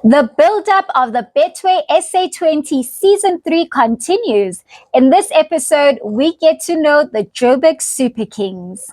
The build-up of the Betway SA20 Season 3 continues. In this episode, we get to know the Joburg Super Kings.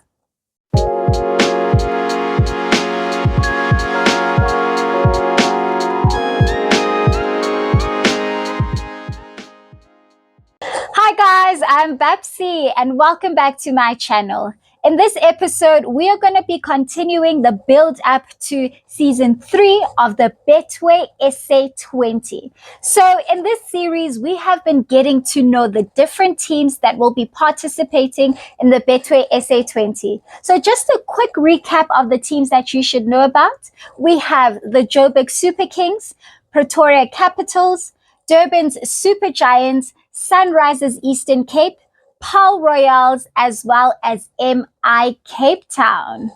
Hi guys, I'm Babsie and welcome back to my channel. In this episode, we are going to be continuing the build up to season 3 of the Betway SA20. So in this series, we have been getting to know the different teams that will be participating in the Betway SA20. So just a quick recap of the teams that you should know about. We have the Joburg Super Kings, Pretoria Capitals, Durban's Super Giants, Sunrisers Eastern Cape, Paarl Royals, as well as MI Cape Town.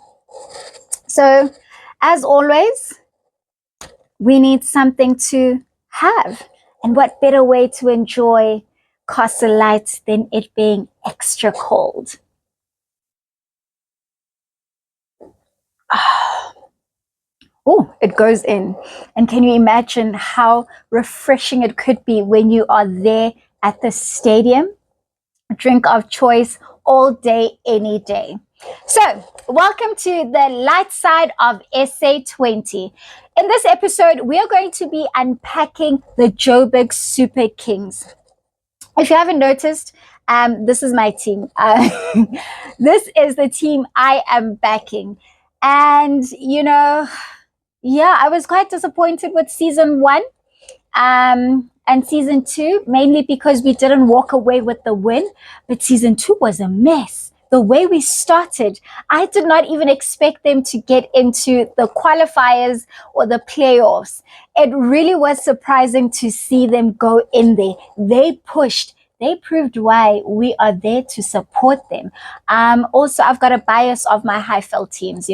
So, as always, we need something to have. And what better way to enjoy Castle Light than it being extra cold? Oh, it goes in. And can you imagine how refreshing it could be when you are there at the stadium? Drink of choice all day, any day. So, welcome to the light side of SA20. In this episode, we are going to be unpacking the Joburg Super Kings. If you haven't noticed, this is my team. This is the team I am backing. And, I was quite disappointed with season 1. And season 2, mainly because we didn't walk away with the win. But season 2 was a mess. The way we started, I did not even expect them to get into the qualifiers or the playoffs. It really was surprising to see them go in there. They pushed. They proved why we are there to support them. Also, I've got a bias of my Highveld teams,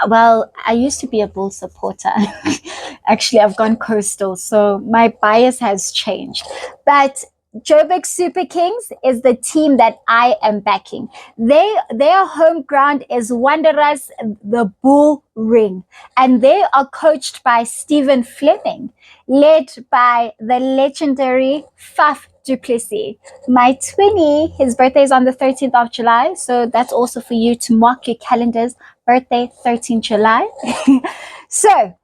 Well, I used to be a Bull supporter. Actually, I've gone coastal, so my bias has changed. But Joburg Super Kings is the team that I am backing. Their home ground is Wanderers, the Bull Ring, and they are coached by Stephen Fleming, led by the legendary Faf du Plessis. My twinnie, his birthday is on the 13th of July, so that's also for you to mark your calendars. Birthday, 13th July. So,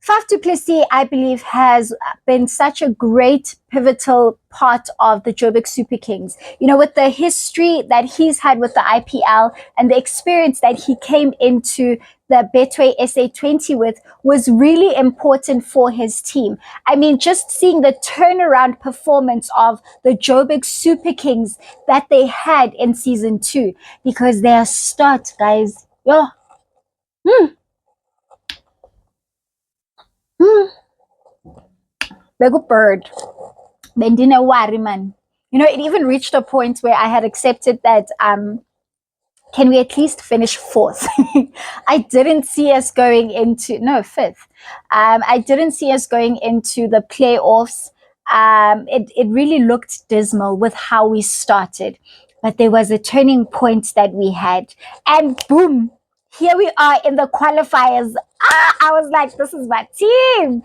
Faf du Plessis, I believe, has been such a great pivotal part of the Joburg Super Kings. With the history that he's had with the IPL and the experience that he came into the Betway SA20 with was really important for his team. I mean, just seeing the turnaround performance of the Joburg Super Kings that they had in season 2, because their start, guys, Bego bird. Bendina worry, man. It even reached a point where I had accepted that can we at least finish 4th? I didn't see us going into 5th. I didn't see us going into the playoffs. It really looked dismal with how we started. But there was a turning point that we had. And boom, here we are in the qualifiers. I was like, this is my team.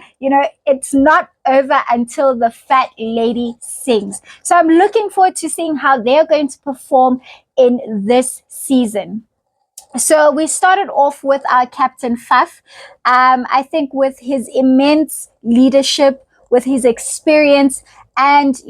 It's not over until the fat lady sings. So I'm looking forward to seeing how they're going to perform in this season. So we started off with our captain Faf. I think with his immense leadership, with his experience, and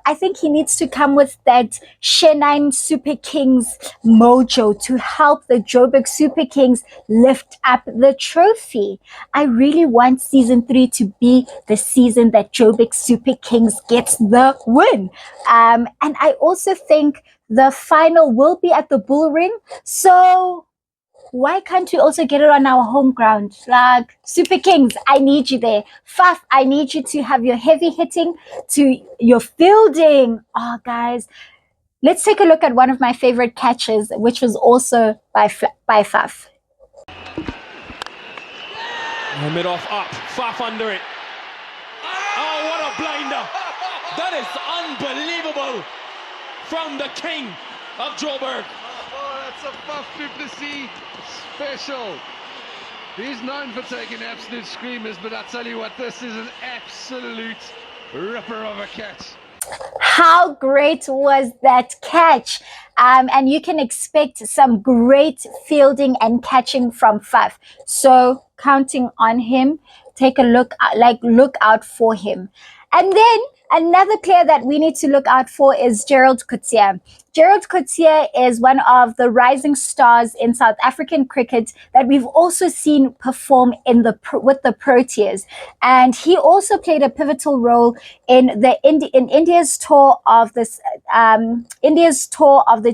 I think he needs to come with that Shenine Super Kings mojo to help the Joburg Super Kings lift up the trophy. I really want season 3 to be the season that Joburg Super Kings gets the win. And I also think the final will be at the Bull Ring. So why can't we also get it on our home ground? Like, Super Kings, I need you there. Faf, I need you to have your heavy hitting, to your fielding. Oh, guys, let's take a look at one of my favorite catches, which was also by Faf. Mid off up, Faf under it. Oh, what a blinder. That is unbelievable from the king of Joburg. Oh, that's a Faf du Plessis special. He's known for taking absolute screamers, but I tell you what, this is an absolute ripper of a catch. How great was that catch? And you can expect some great fielding and catching from Faf. So counting on him, take a look, look out for him. And then another player that we need to look out for is Gerald Coetzee. Gerald Coetzee is one of the rising stars in South African cricket that we've also seen perform with the Proteas, and he also played a pivotal role in India's tour of the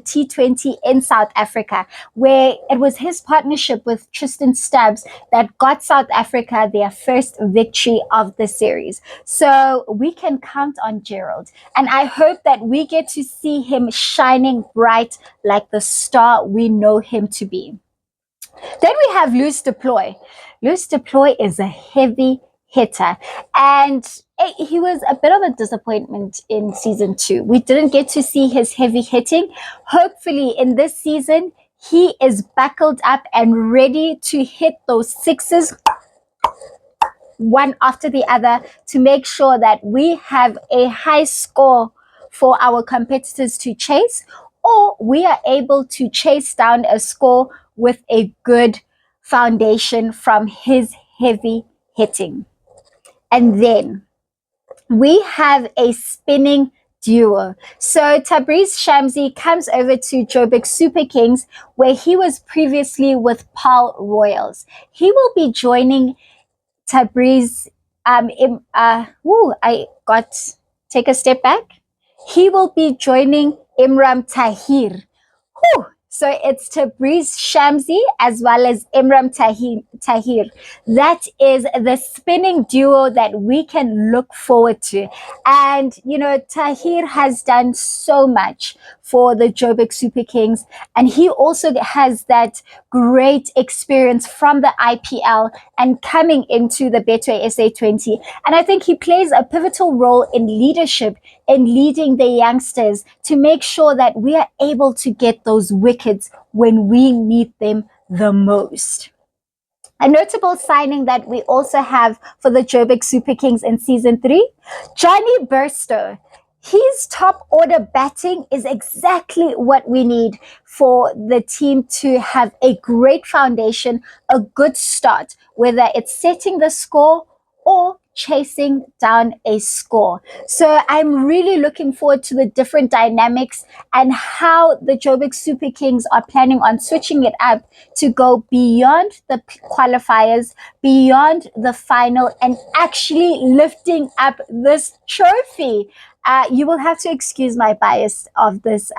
T20 in South Africa, where it was his partnership with Tristan Stubbs that got South Africa their first victory of the series. So we can count on Gerald, and I hope that we get to see him shining bright like the star we know him to be. Then we have Loose Deploy. Loose Deploy is a heavy hitter, and he was a bit of a disappointment in season 2. We didn't get to see his heavy hitting. Hopefully in this season he is buckled up and ready to hit those sixes one after the other to make sure that we have a high score for our competitors to chase, or we are able to chase down a score with a good foundation from his heavy hitting. And then we have a spinning duo. So Tabriz Shamsi comes over to Joburg Super Kings, where he was previously with Paarl Royals. He will be joining Tabriz. Take a step back. He will be joining Imran Tahir. Whew. So it's Tabriz Shamsi as well as Imran Tahir. That is the spinning duo that we can look forward to. And, Tahir has done so much for the Joburg Super Kings. And he also has that great experience from the IPL and coming into the Betway SA20. And I think he plays a pivotal role in leadership, in leading the youngsters to make sure that we are able to get those wickets when we need them the most. A notable signing that we also have for the Joburg Super Kings in season 3, Johnny Burstow. His top order batting is exactly what we need for the team to have a great foundation, a good start, whether it's setting the score or chasing down a score. So I'm really looking forward to the different dynamics and how the Joburg Super Kings are planning on switching it up to go beyond the qualifiers, beyond the final, and actually lifting up this trophy. You will have to excuse my bias of this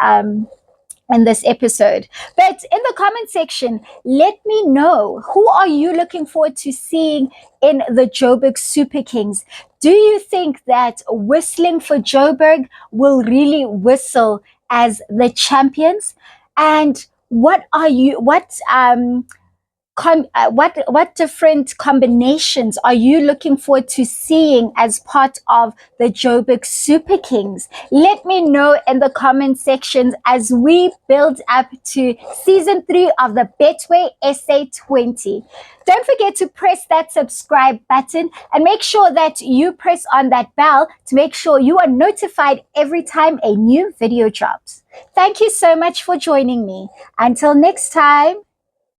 in this episode. But in the comment section, let me know, who are you looking forward to seeing in the Joburg Super Kings? Do you think that whistling for Joburg will really whistle as the champions? And what different combinations are you looking forward to seeing as part of the Joburg Super Kings? Let me know in the comment sections as we build up to season 3 of the Betway SA20. Don't forget to press that subscribe button and make sure that you press on that bell to make sure you are notified every time a new video drops. Thank you so much for joining me. Until next time.